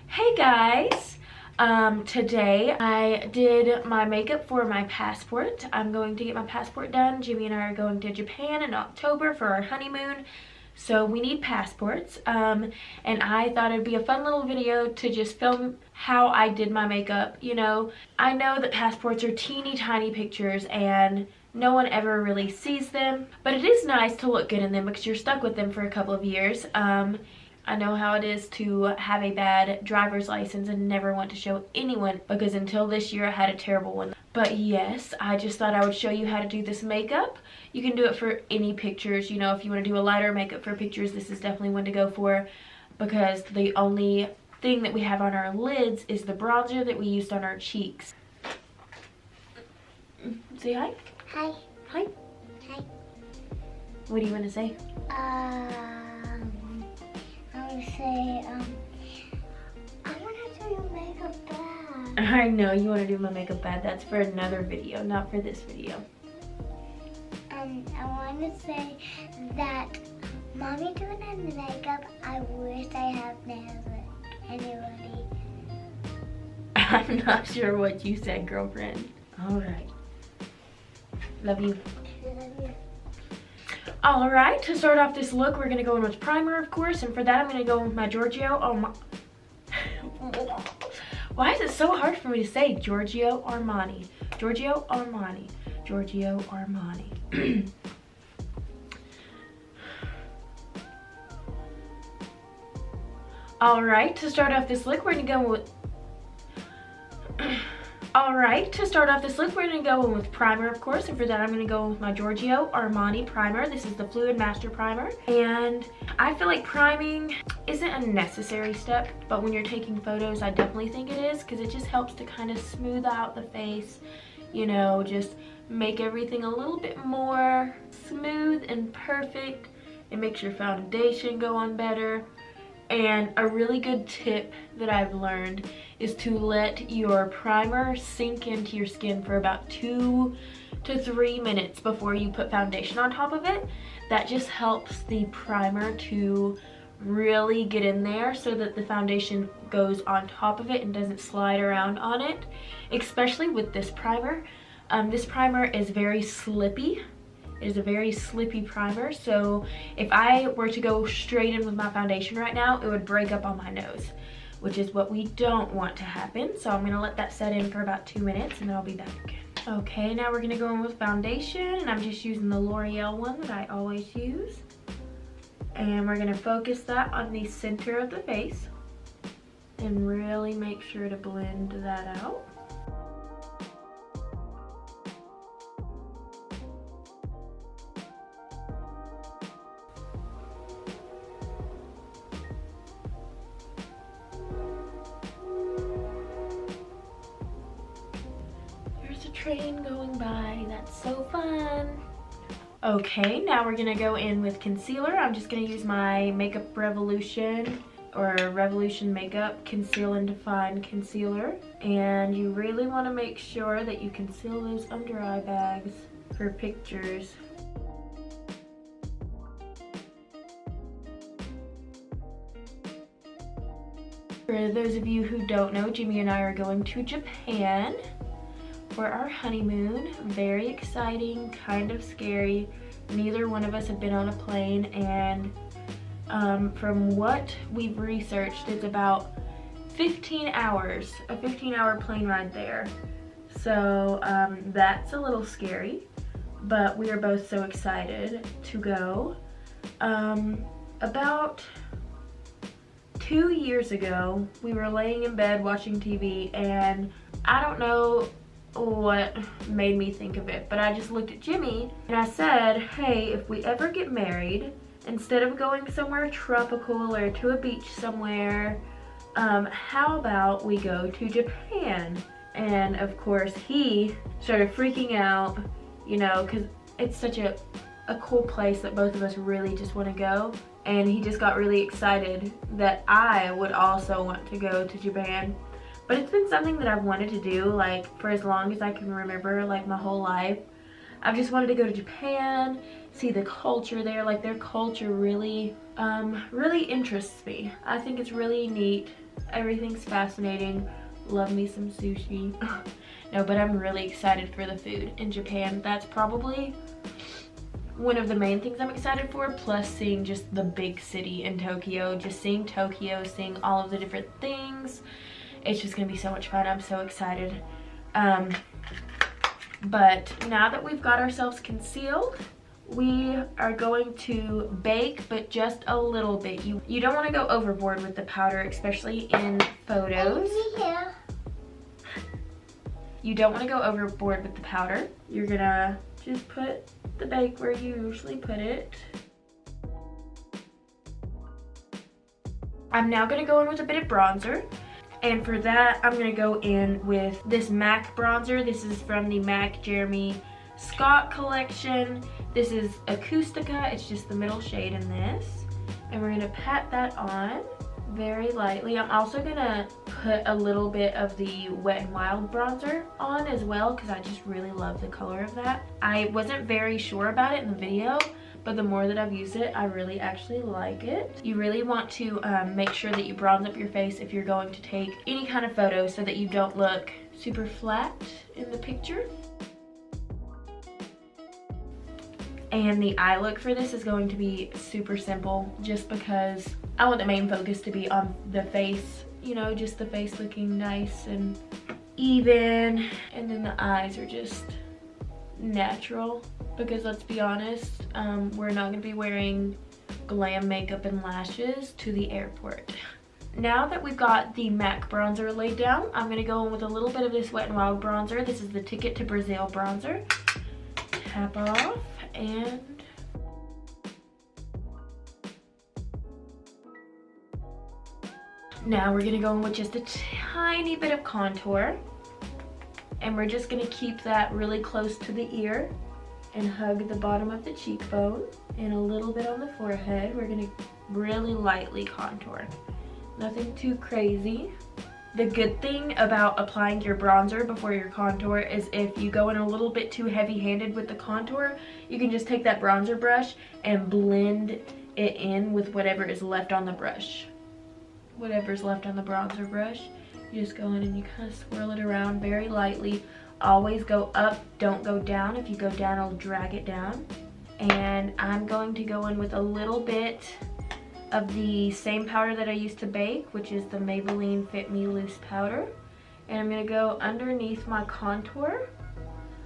Hey guys, today I did my makeup for my passport. I'm going to get my passport done. Jimmy and I are going to Japan in October for our honeymoon, so we need passports. And I thought it'd be a fun little video to just film how I did my makeup. You know, I know that passports are teeny tiny pictures and no one ever really sees them, but it is nice to look good in them because you're stuck with them for a couple of years. I know how it is to have a bad driver's license and never want to show anyone, because until this year I had a terrible one. But yes, I just thought I would show you how to do this makeup. You can do it for any pictures. You know, if you want to do a lighter makeup for pictures, this is definitely one to go for, because the only thing that we have on our lids is the bronzer that we used on our cheeks. Say hi. Hi. Hi. Hi. What do you want to say? I would say, I want to do your makeup bad. I know you want to do my makeup bad. That's for another video, not for this video. I want to say that Mommy doing her makeup, I wish I have nails like anybody. I'm not sure what you said, girlfriend. All right. Love you. All right, to start off this look, we're going to go in with primer, of course, and for that I'm going to go with my Giorgio. Oh my. Why is it so hard for me to say Giorgio Armani? Giorgio Armani. Giorgio Armani. All right, to start off this look, we're going to go with primer, of course, and for that I'm going to go with my Giorgio Armani primer. This is the Fluid Master Primer, and I feel like priming isn't a necessary step, but when you're taking photos, I definitely think it is, because it just helps to kind of smooth out the face, you know, just make everything a little bit more smooth and perfect. It makes your foundation go on better. And a really good tip that I've learned is to let your primer sink into your skin for about 2 to 3 minutes before you put foundation on top of it. That just helps the primer to really get in there so that the foundation goes on top of it and doesn't slide around on it, especially with this primer. This primer is very slippy. It is a very slippy primer, so if I were to go straight in with my foundation right now, it would break up on my nose, which is what we don't want to happen. So I'm gonna let that set in for about 2 minutes and then I'll be back again. Okay, now we're gonna go in with foundation, and I'm just using the L'Oreal one that I always use. And we're gonna focus that on the center of the face and really make sure to blend that out. Train going by, that's so fun. Okay, now we're gonna go in with concealer. I'm just gonna use my Makeup Revolution or Revolution Makeup Conceal and Define Concealer, and you really want to make sure that you conceal those under eye bags for pictures. For those of you who don't know, Jimmy and I are going to Japan for our honeymoon. Very exciting, kind of scary. Neither one of us have been on a plane, and from what we've researched, it's about 15 hours, a 15-hour plane ride there. So that's a little scary, but we are both so excited to go. About 2 years ago, we were laying in bed watching TV, and I don't know what made me think of it, but I just looked at Jimmy and I said, hey, if we ever get married, instead of going somewhere tropical or to a beach somewhere, how about we go to Japan? And of course he started freaking out, you know, because it's such a cool place that both of us really just want to go, and he just got really excited that I would also want to go to Japan. But it's been something that I've wanted to do, like, for as long as I can remember, like, my whole life. I've just wanted to go to Japan, see the culture there. Like, their culture really, really interests me. I think it's really neat Everything's fascinating. Love me some sushi. No, but I'm really excited for the food in Japan. That's probably one of the main things I'm excited for, plus seeing just the big city in Tokyo. Just seeing Tokyo, seeing all of the different things. It's just gonna be so much fun. I'm so excited. But now that we've got ourselves concealed, we are going to bake, but just a little bit. You don't want to go overboard with the powder, especially in photos. You don't want to go overboard with the powder. You're gonna just put the bake where you usually put it. I'm now gonna go in with a bit of bronzer. And for that, I'm gonna go in with this MAC bronzer. This is from the MAC Jeremy Scott collection. This is Acoustica. It's just the middle shade in this. And we're gonna pat that on very lightly. I'm also gonna put a little bit of the Wet n Wild bronzer on as well, because I just really love the color of that. I wasn't very sure about it in the video, but the more that I've used it, I really actually like it. You really want to make sure that you bronze up your face if you're going to take any kind of photo, so that you don't look super flat in the picture. And the eye look for this is going to be super simple, just because I want the main focus to be on the face, you know, just the face looking nice and even, and then the eyes are just natural, because let's be honest, we're not going to be wearing glam makeup and lashes to the airport. Now that we've got the MAC bronzer laid down, I'm going to go in with a little bit of this Wet n Wild bronzer. This is the Ticket to Brazil bronzer. Tap off, and now we're going to go in with just a tiny bit of contour. And we're just gonna keep that really close to the ear and hug the bottom of the cheekbone and a little bit on the forehead. We're gonna really lightly contour. Nothing too crazy. The good thing about applying your bronzer before your contour is if you go in a little bit too heavy-handed with the contour, you can just take that bronzer brush and blend it in with whatever is left on the brush. Whatever's left on the bronzer brush. You just go in and you kind of swirl it around very lightly. Always go up, don't go down. If you go down, it'll drag it down. And I'm going to go in with a little bit of the same powder that I used to bake, which is the Maybelline Fit Me Loose Powder. And I'm going to go underneath my contour.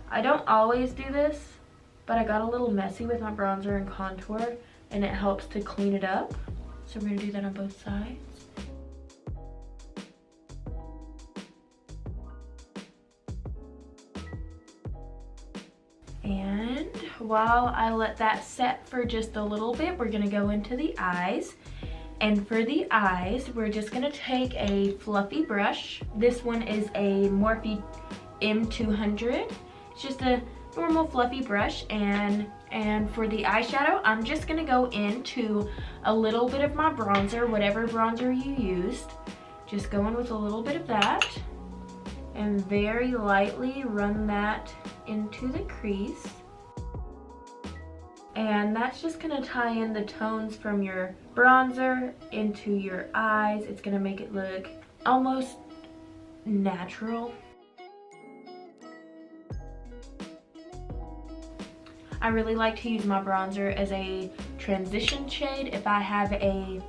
I don't always do this, but I got a little messy with my bronzer and contour, and it helps to clean it up. So we're going to do that on both sides. And while I let that set for just a little bit, we're gonna go into the eyes. And for the eyes, we're just gonna take a fluffy brush. This one is a Morphe M200. It's just a normal fluffy brush. And for the eyeshadow, I'm just gonna go into a little bit of my bronzer, whatever bronzer you used. Just go in with a little bit of that. And very lightly run that into the crease. And that's just gonna tie in the tones from your bronzer into your eyes. It's gonna make it look almost natural. I really like to use my bronzer as a transition shade. If I have a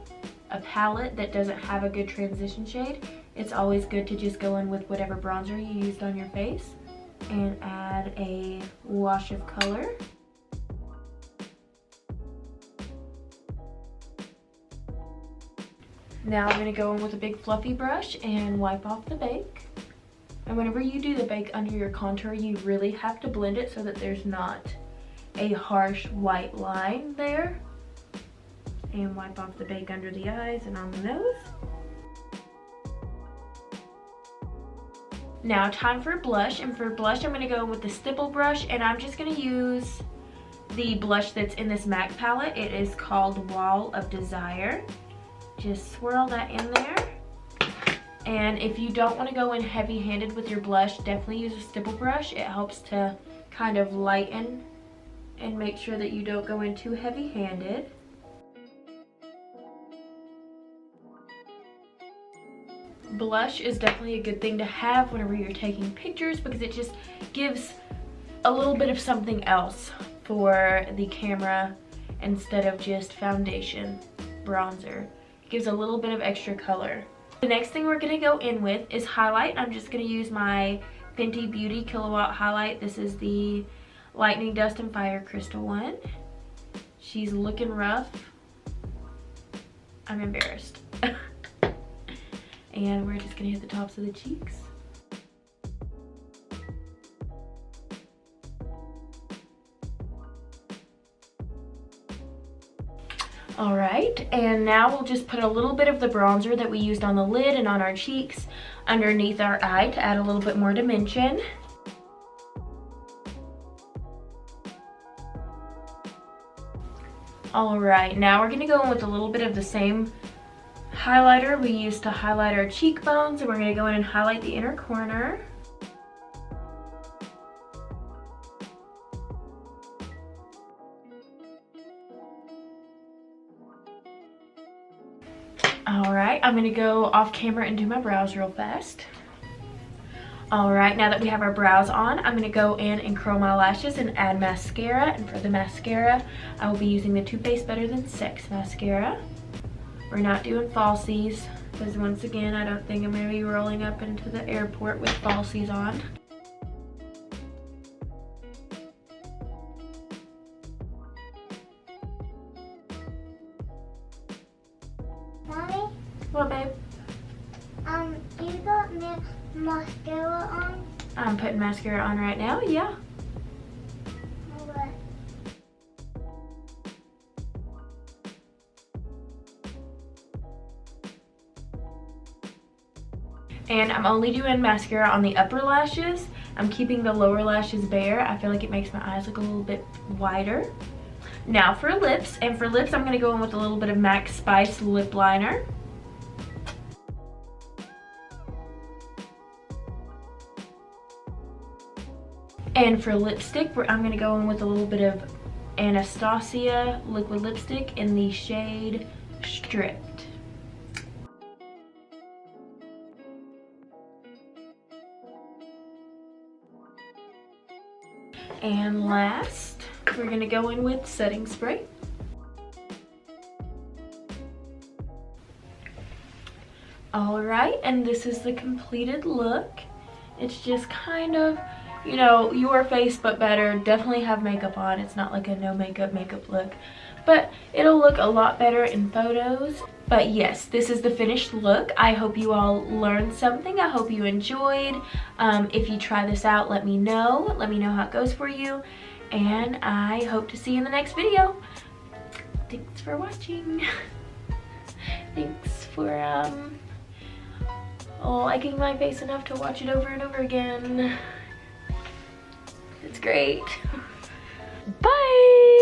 palette that doesn't have a good transition shade, it's always good to just go in with whatever bronzer you used on your face and add a wash of color. Now I'm going to go in with a big fluffy brush and wipe off the bake. And whenever you do the bake under your contour, you really have to blend it so that there's not a harsh white line there. And wipe off the bake under the eyes and on the nose. Now time for blush, and for blush I'm going to go with the stipple brush, and I'm just going to use the blush that's in this MAC palette. It is called Wall of Desire. Just swirl that in there. And if you don't want to go in heavy-handed with your blush, definitely use a stipple brush. It helps to kind of lighten and make sure that you don't go in too heavy-handed. Blush is definitely a good thing to have whenever you're taking pictures because it just gives a little bit of something else for the camera instead of just foundation, bronzer. It gives a little bit of extra color. The next thing we're gonna go in with is highlight. I'm just gonna use my Fenty Beauty Kilowatt highlight. This is the Lightning Dust and Fire Crystal one. She's looking rough. I'm embarrassed. And we're just gonna hit the tops of the cheeks. All right, and now we'll just put a little bit of the bronzer that we used on the lid and on our cheeks underneath our eye to add a little bit more dimension. All right, now we're gonna go in with a little bit of the same highlighter we used to highlight our cheekbones, and we're gonna go in and highlight the inner corner. All right, I'm gonna go off camera and do my brows real fast. All right, now that we have our brows on, I'm gonna go in and curl my lashes and add mascara. And for the mascara, I will be using the Too Faced Better Than Sex mascara. We're not doing falsies, because once again, I don't think I'm gonna be rolling up into the airport with falsies on. Mommy? What, babe? You got mascara on? I'm putting mascara on right now, yeah. What? And I'm only doing mascara on the upper lashes. I'm keeping the lower lashes bare. I feel like it makes my eyes look a little bit wider. Now for lips, and for lips I'm gonna go in with a little bit of MAC Spice lip liner. And for lipstick, I'm gonna go in with a little bit of Anastasia liquid lipstick in the shade Stripped. And last, we're gonna go in with setting spray. All right, and this is the completed look. It's just kind of, you know, your face but better. Definitely have makeup on. It's not like a no makeup look, but it'll look a lot better in photos. But yes, this is the finished look. I hope you all learned something. I hope you enjoyed. If you try this out, let me know. Let me know how it goes for you. And I hope to see you in the next video. Thanks for watching. Thanks for liking my face enough to watch it over and over again. It's great. Bye.